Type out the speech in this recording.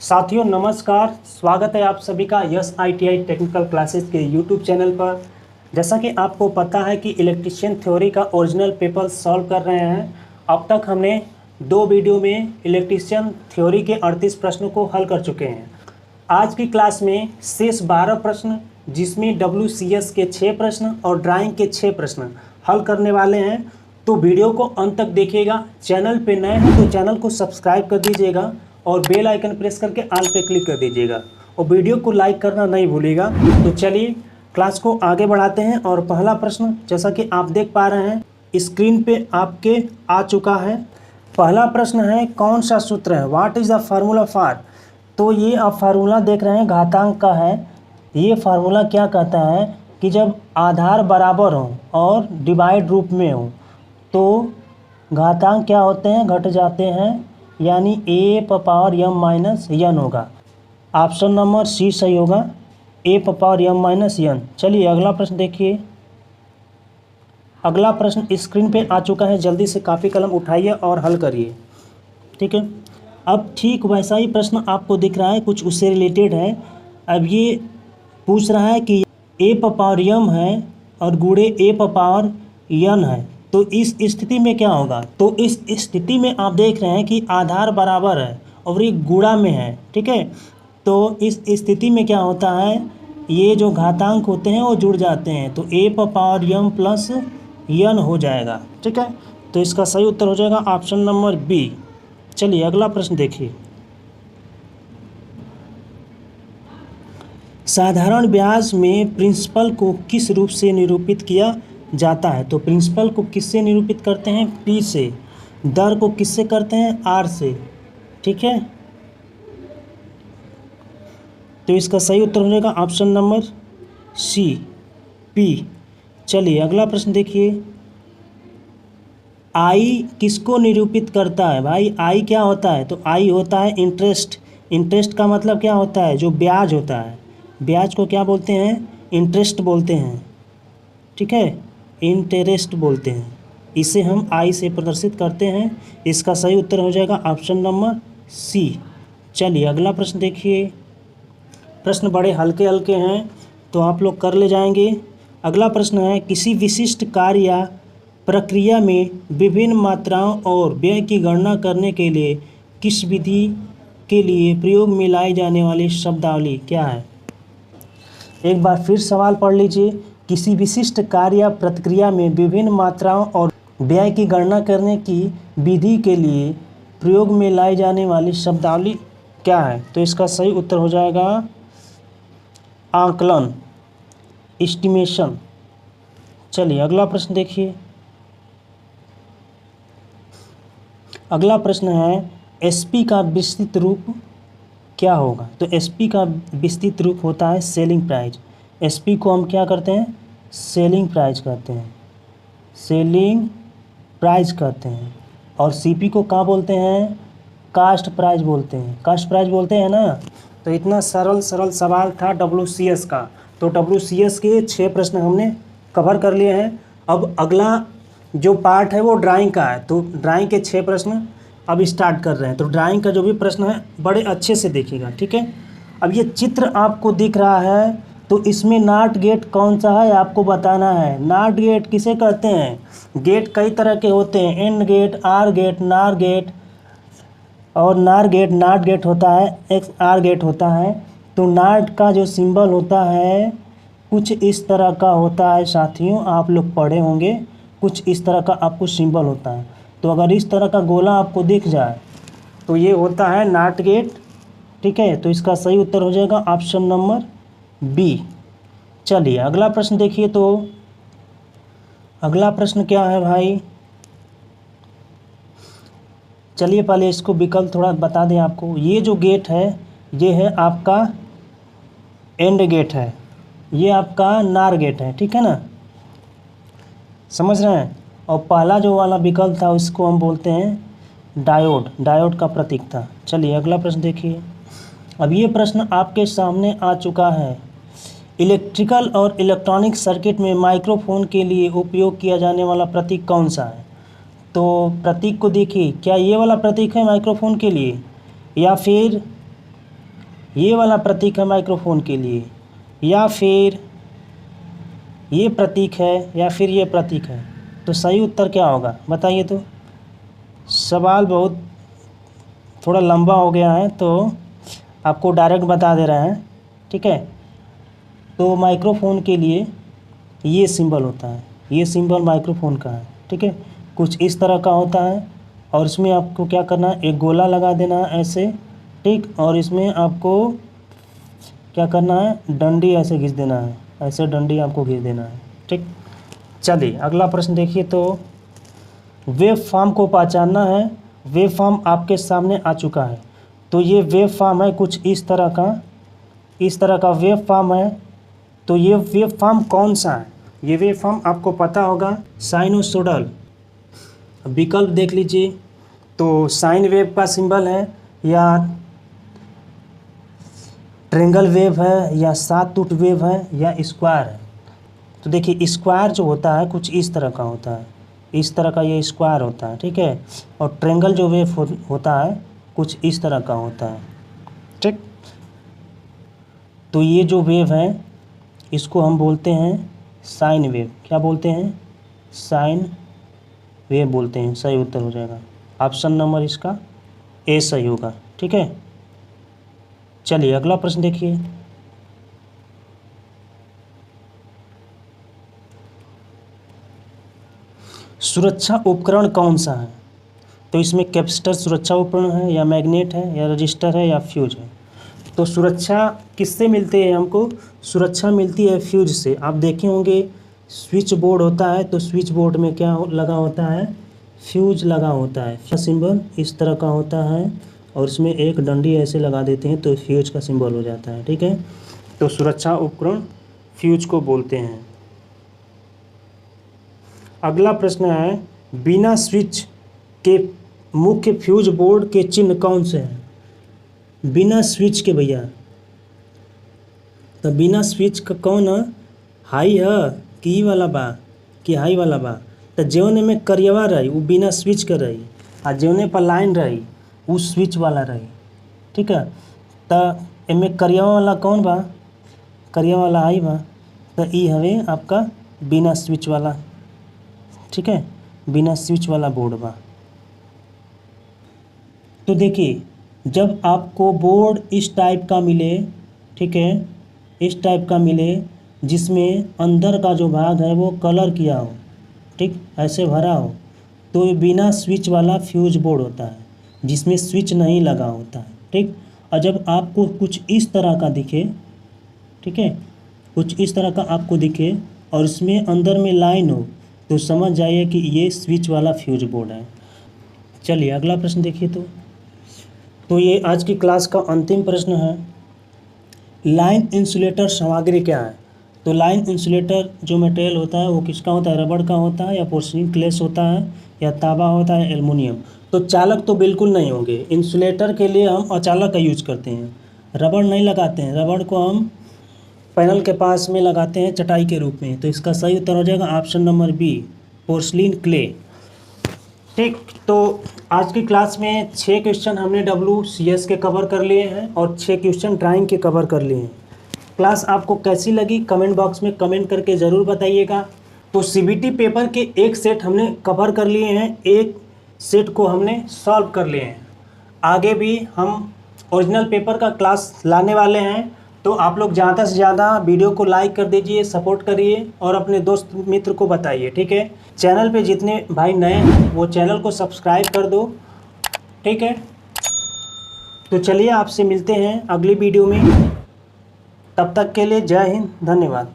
साथियों नमस्कार, स्वागत है आप सभी का यस ITI टेक्निकल क्लासेस के यूट्यूब चैनल पर। जैसा कि आपको पता है कि इलेक्ट्रीशियन थ्योरी का ओरिजिनल पेपर सॉल्व कर रहे हैं। अब तक हमने 2 वीडियो में इलेक्ट्रीशियन थ्योरी के 38 प्रश्नों को हल कर चुके हैं। आज की क्लास में शेष 12 प्रश्न, जिसमें WCS के 6 प्रश्न और ड्राइंग के 6 प्रश्न हल करने वाले हैं। तो वीडियो को अंत तक देखिएगा। चैनल पे नए हैं तो चैनल को सब्सक्राइब कर दीजिएगा और बेल आइकन प्रेस करके ऑल पे क्लिक कर दीजिएगा और वीडियो को लाइक करना नहीं भूलिएगा। तो चलिए क्लास को आगे बढ़ाते हैं। और पहला प्रश्न, जैसा कि आप देख पा रहे हैं स्क्रीन पे आपके आ चुका है। पहला प्रश्न है, कौन सा सूत्र है? What is the formula for? तो ये आप फार्मूला देख रहे हैं घातांक का है। ये फार्मूला क्या कहता है कि जब आधार बराबर हो और डिवाइड रूप में हो तो घातांक क्या होते हैं? घट जाते हैं, यानी a power m minus n होगा। ऑप्शन नंबर सी सही होगा, a power m minus n। चलिए अगला प्रश्न देखिए। अगला प्रश्न स्क्रीन पे आ चुका है, जल्दी से कापी कलम उठाइए और हल करिए। ठीक है, अब ठीक वैसा ही प्रश्न आपको दिख रहा है, कुछ उससे रिलेटेड है। अब ये पूछ रहा है कि a पावर m है और गुणे a पावर n है, तो इस स्थिति में क्या होगा? तो इस स्थिति में आप देख रहे हैं कि आधार बराबर है और ये गुणा में है। ठीक है, तो इस स्थिति में क्या होता है, ये जो घातांक होते हैं वो जुड़ जाते हैं, तो a power m plus n हो जाएगा। ठीक है, तो इसका सही उत्तर हो जाएगा ऑप्शन नंबर बी। चलिए अगला प्रश्न देखिए। साधारण ब्याज में प्रिंसिपल को किस रूप से निरूपित किया जाता है? तो प्रिंसिपल को किससे निरूपित करते हैं? P से। दर को किससे करते हैं? R से। ठीक है, तो इसका सही उत्तर हो जाएगा ऑप्शन नंबर सी, P। चलिए अगला प्रश्न देखिए। I किसको निरूपित करता है? भाई I क्या होता है? तो I होता है इंटरेस्ट। इंटरेस्ट का मतलब क्या होता है? जो ब्याज होता है, ब्याज को क्या बोलते हैं? इंटरेस्ट बोलते हैं। ठीक है, इंटरेस्ट बोलते हैं। इसे हम आई से प्रदर्शित करते हैं। इसका सही उत्तर हो जाएगा ऑप्शन नंबर सी। चलिए अगला प्रश्न देखिए। प्रश्न बड़े हल्के हल्के हैं तो आप लोग कर ले जाएंगे। अगला प्रश्न है, किसी विशिष्ट कार्य या प्रक्रिया में विभिन्न मात्राओं और व्यय की गणना करने के लिए किस विधि के लिए प्रयोग में लाई जाने वाली शब्दावली क्या है? एक बार फिर सवाल पढ़ लीजिए। किसी विशिष्ट कार्य या प्रक्रिया में विभिन्न मात्राओं और व्यय की गणना करने की विधि के लिए प्रयोग में लाई जाने वाली शब्दावली क्या है? तो इसका सही उत्तर हो जाएगा आकलन, एस्टिमेशन। चलिए अगला प्रश्न देखिए। अगला प्रश्न है, एसपी का विस्तृत रूप क्या होगा? तो एसपी का विस्तृत रूप होता है सेलिंग प्राइस। एसपी को हम क्या करते हैं? सेलिंग प्राइस कहते हैं, सेलिंग प्राइस कहते हैं। और सीपी को क्या बोलते हैं? कास्ट प्राइस बोलते हैं। कास्ट प्राइस बोलते हैं ना। तो इतना सरल सवाल था WCS का। तो WCS के 6 प्रश्न हमने कवर कर लिए हैं। अब अगला जो पार्ट है वो ड्राइंग का है। तो ड्राइंग के 6 प्रश्न अब स्टार्ट कर रहे हैं। तो ड्राइंग का जो भी प्रश्न है बड़े अच्छे से देखिएगा। ठीक है, अब ये चित्र आपको दिख रहा है, तो इसमें नॉट गेट कौन सा है आपको बताना है। नॉट गेट किसे कहते हैं? गेट कई तरह के होते हैं, एंड गेट, आर गेट, नार गेट और नार गेट, नॉट गेट होता है, एक्स आर गेट होता है। तो नॉट का जो सिंबल होता है कुछ इस तरह का होता है साथियों, आप लोग पढ़े होंगे। कुछ इस तरह का आपको सिंबल होता है। तो अगर इस तरह का गोला आपको दिख जाए तो ये होता है नॉट गेट। ठीक है, तो इसका सही उत्तर हो जाएगा ऑप्शन नंबर बी। चलिए अगला प्रश्न देखिए। तो अगला प्रश्न क्या है भाई? चलिए पहले इसको विकल्प थोड़ा बता दें आपको। ये जो गेट है ये है आपका एंड गेट है, ये आपका नार गेट है। ठीक है ना, समझ रहे हैं? और पहला जो वाला विकल्प था उसको हम बोलते हैं डायोड, डायोड का प्रतीक था। चलिए अगला प्रश्न देखिए। अब ये प्रश्न आपके सामने आ चुका है। इलेक्ट्रिकल और इलेक्ट्रॉनिक सर्किट में माइक्रोफोन के लिए उपयोग किया जाने वाला प्रतीक कौन सा है? तो प्रतीक को देखिए, क्या ये वाला प्रतीक है माइक्रोफोन के लिए, या फिर ये वाला प्रतीक है माइक्रोफोन के लिए, या फिर ये प्रतीक है, या फिर ये प्रतीक है। तो सही उत्तर क्या होगा बताइए। तो सवाल बहुत थोड़ा लंबा हो गया है, तो आपको डायरेक्ट बता दे रहे हैं, ठीक है। तो माइक्रोफोन के लिए ये सिंबल होता है, ये सिंबल माइक्रोफोन का है, ठीक है। कुछ इस तरह का होता है, और इसमें आपको क्या करना है, एक गोला लगा देना है ऐसे, ठीक। और इसमें आपको क्या करना है, डंडी ऐसे घिस देना है, ऐसे डंडी आपको घिस देना है, ठीक। चलिए अगला प्रश्न देखिए। तो वेव फॉर्म को पहचानना है। वेव फॉर्म आपके सामने आ चुका है। तो ये वेव फॉर्म है कुछ इस तरह का, इस तरह का वेव फॉर्म है। तो ये वेव फॉर्म कौन सा है, ये वेव फॉर्म आपको पता होगा, साइनोसोडल। विकल्प देख लीजिए। तो साइन वेव का सिंबल है, या ट्रेंगल वेव है, या सातूट वेव है, या स्क्वायर है। तो देखिए स्क्वायर जो होता है कुछ इस तरह का होता है, इस तरह का ये स्क्वायर होता है, ठीक है। और ट्रेंगल जो वेव होता है कुछ इस तरह का होता है, ठीक। तो ये जो वेव है इसको हम बोलते हैं साइन वेव। क्या बोलते हैं, साइन वेव बोलते हैं। सही उत्तर हो जाएगा ऑप्शन नंबर इसका ए सही होगा, ठीक है। चलिए अगला प्रश्न देखिए। सुरक्षा उपकरण कौन सा है। तो इसमें कैपेसिटर सुरक्षा उपकरण है, या मैग्नेट है, या रजिस्टर है, या फ्यूज है। तो सुरक्षा किससे मिलती है हमको, सुरक्षा मिलती है फ्यूज से। आप देखे होंगे स्विच बोर्ड होता है, तो स्विच बोर्ड में क्या लगा होता है, फ्यूज लगा होता है। सिंबल इस तरह का होता है, और इसमें एक डंडी ऐसे लगा देते हैं तो फ्यूज का सिंबल हो जाता है, ठीक है। तो सुरक्षा उपकरण फ्यूज को बोलते हैं। अगला प्रश्न है, बिना स्विच के मुख्य फ्यूज बोर्ड के चिन्ह कौन से हैं। बिना स्विच के भैया, तो बिना स्विच का कौन है, हाई है कि ई वाला बा, कि हाई वाला बा। तो जौने में करियवा रही वो बिना स्विच के रही, आ जौने पर लाइन रही वो स्विच वाला रही, ठीक है। तो इनमें करियवा वाला कौन बा, करियवा वाला हाई बा। तो ई हवे आपका बिना स्विच वाला, ठीक है, बिना स्विच वाला बोर्ड बा। तो देखिए जब आपको बोर्ड इस टाइप का मिले, ठीक है, इस टाइप का मिले जिसमें अंदर का जो भाग है वो कलर किया हो, ठीक, ऐसे भरा हो, तो ये बिना स्विच वाला फ्यूज बोर्ड होता है, जिसमें स्विच नहीं लगा होता है, ठीक। और जब आपको कुछ इस तरह का दिखे, ठीक है, कुछ इस तरह का आपको दिखे और इसमें अंदर में लाइन हो, तो समझ जाइए कि ये स्विच वाला फ्यूज बोर्ड है। चलिए अगला प्रश्न देखिए। तो ये आज की क्लास का अंतिम प्रश्न है, लाइन इंसुलेटर सामग्री क्या है। तो लाइन इंसुलेटर जो मटेरियल होता है वो किसका होता है, रबड़ का होता है, या पोर्सिलिन ग्लास होता है, या तांबा होता है, एल्युमिनियम। तो चालक तो बिल्कुल नहीं होंगे। इंसुलेटर के लिए हम अचालक का यूज करते हैं, रबड़ नहीं लगाते हैं। रबड़ को हम पैनल के पास में लगाते हैं चटाई के रूप में। तो इसका सही उत्तर हो जाएगा option number B, porcelain clay, ठीक। तो आज की क्लास में 6 क्वेश्चन हमने WCS के कवर कर लिए हैं, और 6 क्वेश्चन ड्राइंग के कवर कर लिए हैं। क्लास आपको कैसी लगी कमेंट बॉक्स में कमेंट करके ज़रूर बताइएगा। तो CBT पेपर के एक सेट हमने कवर कर लिए हैं, एक सेट को हमने सॉल्व कर लिए हैं। आगे भी हम ओरिजिनल पेपर का क्लास लाने वाले हैं। तो आप लोग ज़्यादा से ज़्यादा वीडियो को लाइक कर दीजिए, सपोर्ट करिए, और अपने दोस्त मित्र को बताइए, ठीक है। चैनल पे जितने भाई नए हैं वो चैनल को सब्सक्राइब कर दो, ठीक है। तो चलिए आपसे मिलते हैं अगली वीडियो में, तब तक के लिए जय हिंद, धन्यवाद।